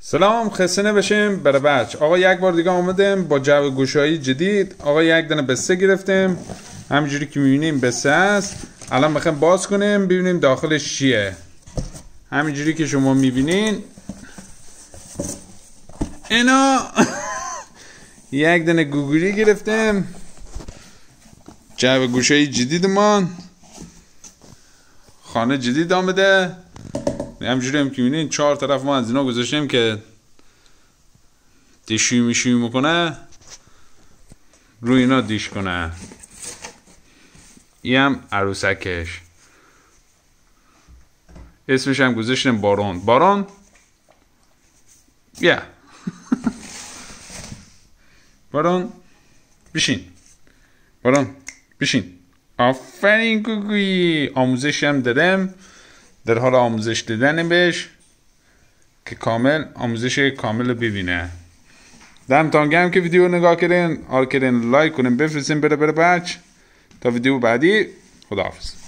سلام، خسته نباشیم. برای بچه آقا یک بار دیگه آمدیم با جو گوشایی جدید. آقا یک دونه بسته گرفتیم، همینجوری که میبینیم بسته است. الان میخوایم باز کنیم ببینیم داخلش چیه. همینجوری که شما میبینین اینا یک دونه گوگلی گرفتیم، جو گوشایی جدیدمان، خانه جدید آمده. همجوری هم که میبینین 4 طرف ما از اینا گذاشتیم که دیشی میشی میکنه، روی اینا دیش کنه. این هم عروسکش، اسمش هم گذاشتیم بارون. بیا بارون بشین. آفرین گوگوی. آموزش هم دادم، در حال آموزش دادن بهش که کامل آموزش کامل ببینه. دمتان گرم که ویدیو نگاه کردین. لایک کنین، بفرستین بره بچه. تا ویدیو بعدی، خداحافظ.